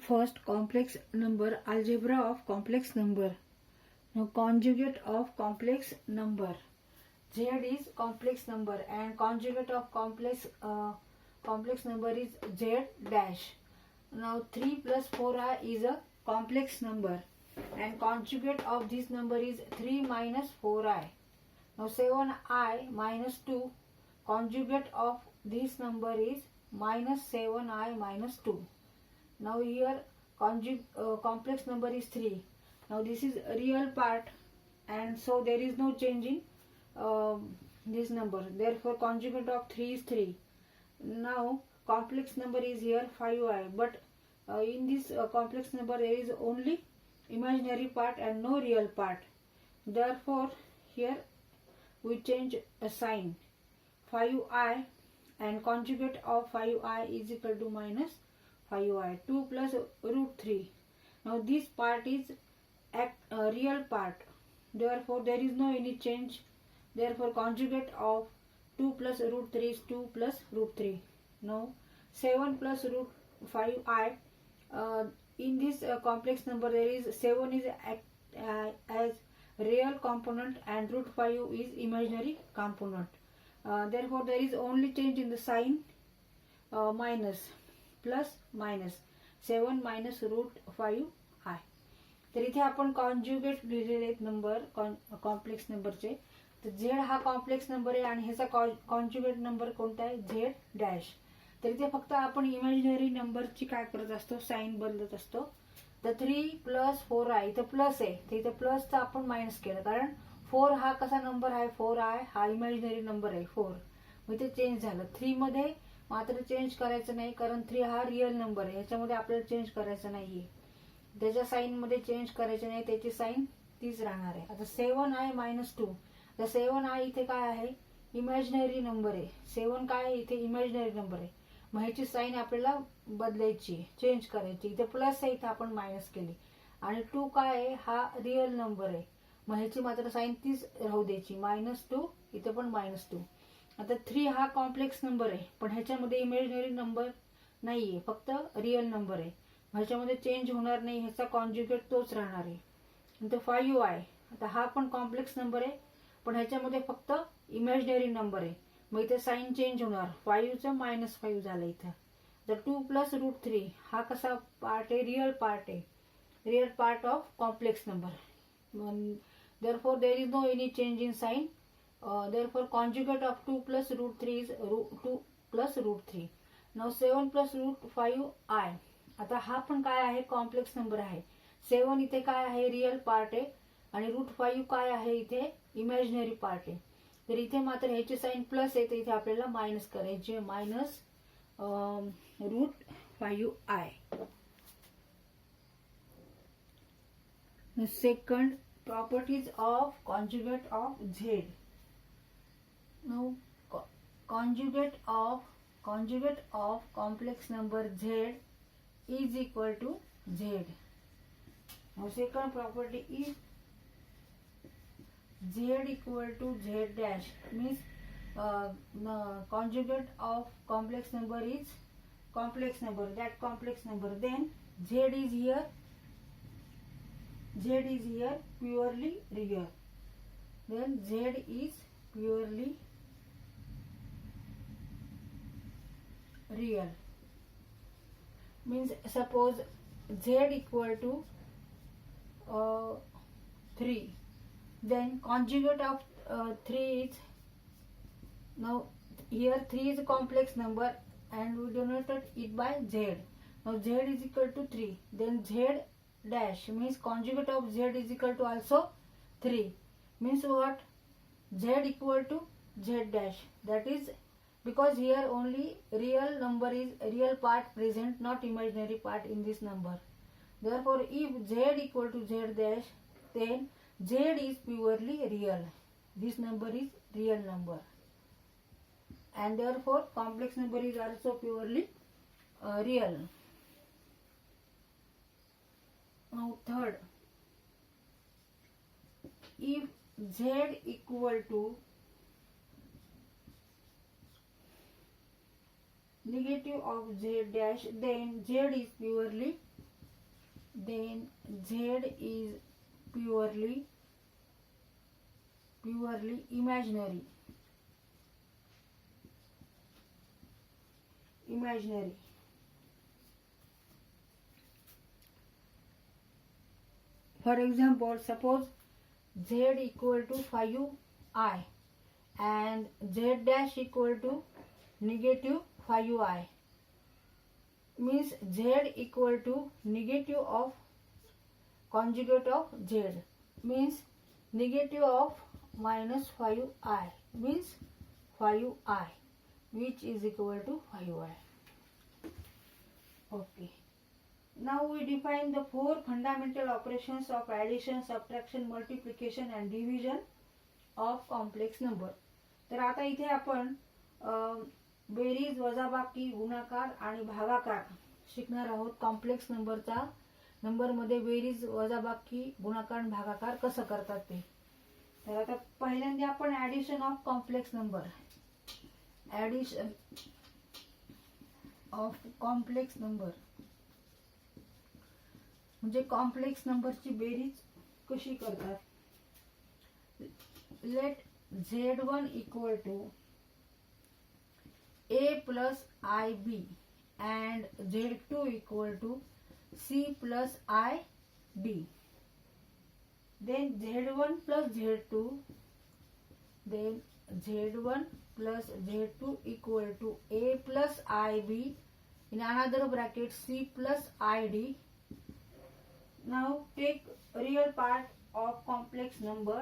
First, complex number, algebra of complex number. Now, conjugate of complex number. Z is complex number and conjugate of complex number is Z dash. Now, 3 plus 4i is a complex number and conjugate of this number is 3 minus 4i. Now, 7i minus 2, conjugate of this number is minus 7i minus 2. Now here complex number is 3. Now this is real part and so there is no change in this number. Therefore conjugate of 3 is 3. Now complex number is here 5i, but in this complex number there is only imaginary part and no real part. Therefore here we change a sign. 5i and conjugate of 5i is equal to minus 5i. 2 plus root 3. Now this part is real part. Therefore there is no any change. Therefore conjugate of 2 plus root 3 is 2 plus root 3. Now 7 plus root 5i. In this complex number there is 7 is as real component and root 5 is imaginary component. Therefore there is only change in the sign, minus plus minus 7 minus root 5i. तर इथे आपण conjugate लिहिलेले आहेत number complex नंबरचे. तर Z हा complex number आहे आणि ह्याचा कॉन्जुगेट नंबर कोणता आहे झेड डॅश. तर इथे फक्त आपण इमॅजिनरी नंबरची काय करत असतो, साइन बदलत असतो. तर 3 प्लस 4i इथं प्लस आहे तर इथं प्लसचा आपण मायनस केलं कारण 4 हा कसा नंबर आहे, 4i हा इमॅजिनरी नंबर आहे 4. मग इथे चेंज झालं. 3 मध्ये मात्र चेंज करायचं नाही कारण 3 हा रिअल नंबर आहे, ह्याच्यामध्ये आपल्याला चेंज करायचं नाहीये. त्याच्या साइन मध्ये चेंज करायचे नाही, त्याची साइन तीच राहणार आहे. आता 7i मायनस 2. तर 7i इथे काय आहे, इमॅजिनरी नंबर आहे. 7 काय आहे इथे इमॅजिनरी नंबर आहे. मग ह्याची साइन आपल्याला बदलायची, चेंज करायची. इथे प्लस आहे इथे आपण मायनस केली. आणि 2 काय आहे हा रिअल नंबर आहे, मग ह्याची मात्र साइन तीच राहू द्यायची, -2 इथे पण -2. आता 3 हा कॉम्प्लेक्स नंबर आहे पण ह्याच्यामध्ये इमॅजिनरी नंबर नाहीये, फक्त रिअल नंबर आहे. ह्याच्यामध्ये चेंज होणार नाही, ह्याचा कॉन्जुगेट तोच राहणार आहे. नंतर 5i. आता हा पण कॉम्प्लेक्स नंबर आहे पण ह्याच्यामध्ये फक्त इमॅजिनरी नंबर आहे, मग इथे साइन चेंज होणार, 5चं -5 झालं इथं. तर 2 प्लस रूट 3 हा कसा पार्ट आहे, रिअल पार्ट आहे, real part of complex number. therefore there is no any change in sign. Therefore conjugate of 2 plus root 3 is 2 plus root 3. Now 7 plus root 5i. आता हा पण काय आहे, कॉम्प्लेक्स नंबर आहे. 7 इथे काय आहे, रिअल पार्ट आहे आणि रूट 5 काय आहे इथे इमॅजिनरी पार्ट आहे. तर इथे मात्र ह्याची साइन प्लस आहे तर इथे आपल्याला मायनस करायचे, minus root 5i. Second, properties of conjugate of z. Now conjugate of complex number z is equal to z. Now second property is z equal to z dash, means conjugate of complex number is complex number, that complex number. Then z is here purely real. Then z is purely real. Means suppose z equal to 3. Then conjugate of 3 is, now here 3 is a complex number and we denoted it by z. Now z is equal to 3. Then z dash means conjugate of z is equal to also 3. Means what, z equal to z dash. That is because here only real number is real part present, not imaginary part in this number. Therefore if z equal to z dash, then z is purely real. This number is real number and therefore complex number is also purely real. Now third, if z equal to negative of z dash, then z is purely then Z is purely imaginary. For example, suppose Z equal to 5i and Z dash equal to negative 5i, means Z equal to negative of conjugate of Z, means negative of minus 5i, means 5i, which is equal to 5i. Okay. Now we define the four fundamental operations of addition, subtraction, multiplication and division of complex number. तर आता इथे आपण berries, वजाबाकी, गुणाकार आणि भागाकार शिकणार आहोत. कॉम्प्लेक्स नंबरमध्ये बेरीज, वजाबाकी, गुणाकार आणि भागाकार कसं करतात ते. तर आता पहिल्यांदा आपण addition of complex number. Addition of complex number म्हणजे कॉम्प्लेक्स नंबरची बेरीज कशी करतात. Let Z1 equal to A plus IB and Z2 equal to C plus ID. Then Z1 plus Z2, then Z1 plus Z2 equal to A plus IB in another bracket C plus ID. Now take real part of complex number.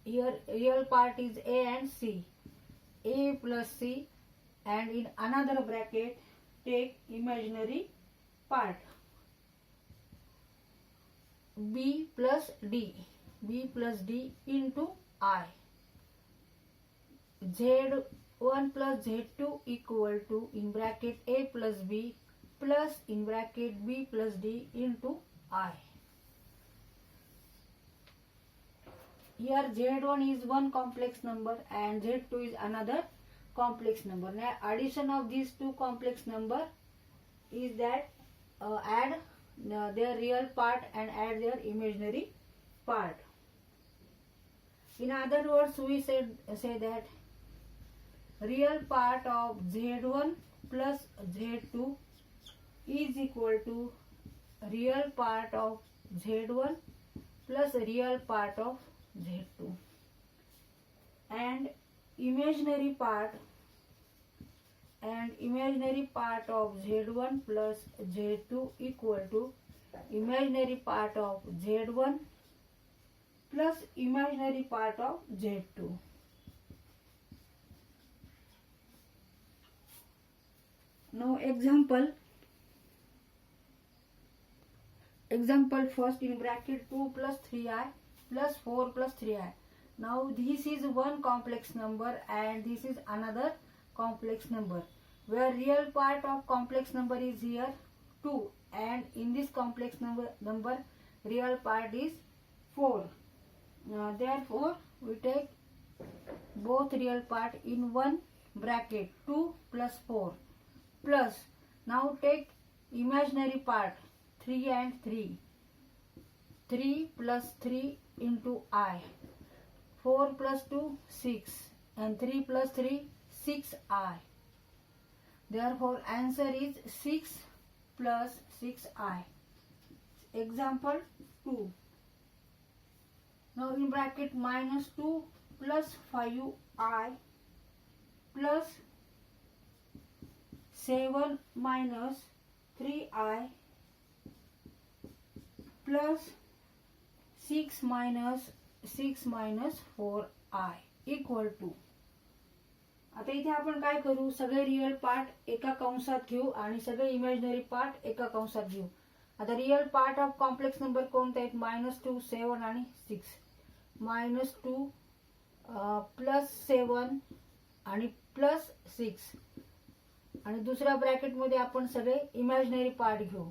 Here real part is A and C. A plus C, and in another bracket take imaginary part B plus D. B plus D into I. Z1 plus Z2 equal to in bracket A plus B plus in bracket B plus D into I. Here Z1 is one complex number and Z2 is another complex number. Now addition of these two complex number is that add their real part and add their imaginary part. In other words, we say that real part of Z1 plus Z2 is equal to real part of Z1 plus real part of Z2, and imaginary part of Z1 plus Z2 equal to imaginary part of Z1 plus imaginary part of Z2. Now example first, in bracket 2 plus 3i plus 4 plus 3i. Now this is one complex number and this is another complex number, where real part of complex number is here 2, and in this complex number real part is 4. Therefore we take both real part in one bracket 2 plus 4 plus, now take imaginary part 3 and 3. 3 plus 3 into I. 4 plus 2 6 and 3 plus 3 6i. Therefore answer is 6 plus 6i. Example 2. Now in bracket minus 2 plus 5i plus 7 minus 3i plus 6 minus 4i equal to. आता इथे आपण काय करू, सगळे real part एका कंसात घेऊ आणि सगळे इमॅजिनरी पार्ट एका कंसात घेऊ. आता real part of complex number कोणते आहेत, -2 7 आणि 6. -2 प्लस 7 आणि प्लस 6, आणि दुसऱ्या ब्रॅकेट मध्ये आपण सगळे इमॅजिनरी पार्ट घेऊ.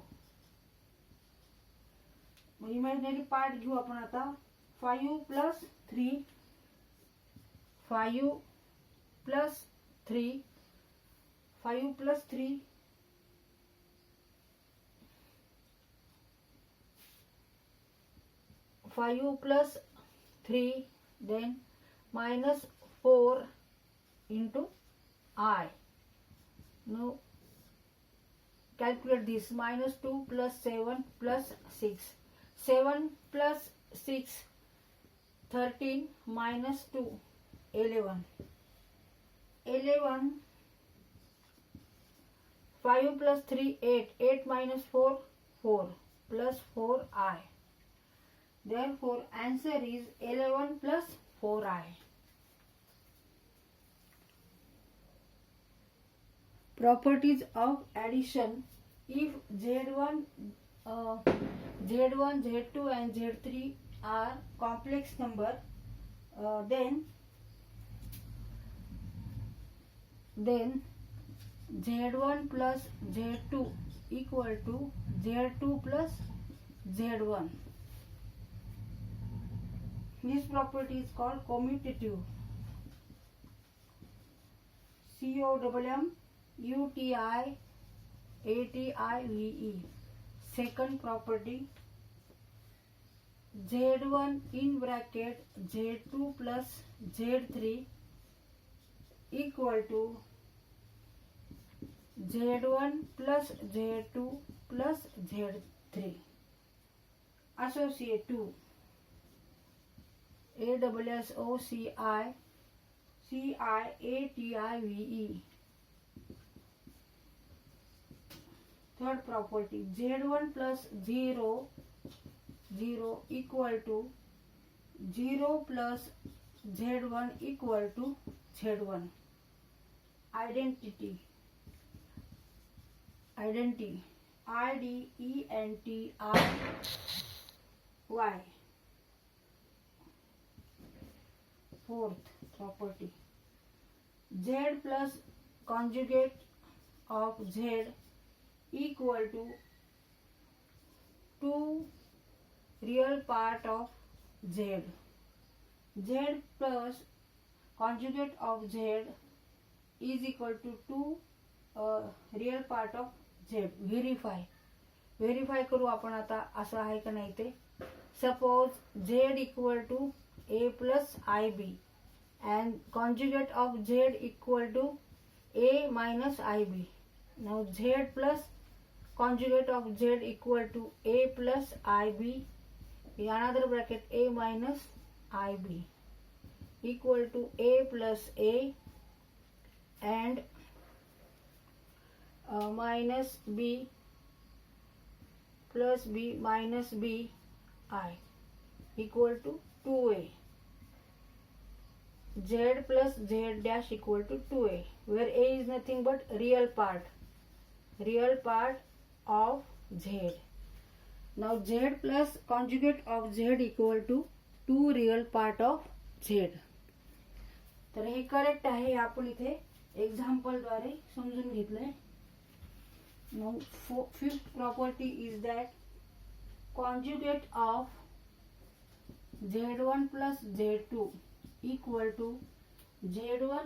इमॅजिनरी पार्ट घेऊ आपण आता. 5 plus 3, 5 plus 3, 5 plus 3 5 plus 3, then minus 4 into I. Now calculate this. Minus 2 plus 7 plus 6. 7 plus 6, 13, minus 2, 11. 11, 5 plus 3, 8. 8 minus 4, 4, plus 4I. Therefore, answer is 11 plus 4I. Properties of addition. If Z1, Z2 and Z3 are complex number, then Z1 plus Z2 equal to Z2 plus Z1. This property is called commutative. COMMUTIATIVE. Second property, Z1 in bracket Z2 plus Z3 equal to Z1 plus Z2 plus Z3. Associate 2. ASSOCIATIVE. Third property, Z1 plus 0, 0 equal to 0 plus Z1 equal to Z1. Identity. IDENTITY. Fourth property, Z plus conjugate of Z equal to 2 real part of Z. Z plus conjugate of Z is equal to 2 real part of Z. Verify करू आपण आता. असं आहे का नाही ते. Suppose Z equal to A plus IB and conjugate of Z equal to A minus IB. Now Z plus conjugate of Z equal to A plus IB, another bracket A minus IB equal to A plus A and minus B plus B minus B I equal to 2A. Z plus Z dash equal to 2A, where A is nothing but real part of Z. Now Z plus conjugate of Z equal to 2 real part of Z. तर हे correct आहे. आपण इथे example द्वारे समजून घेतलंय. Now fifth property is that conjugate of Z1 plus Z2 equal to Z1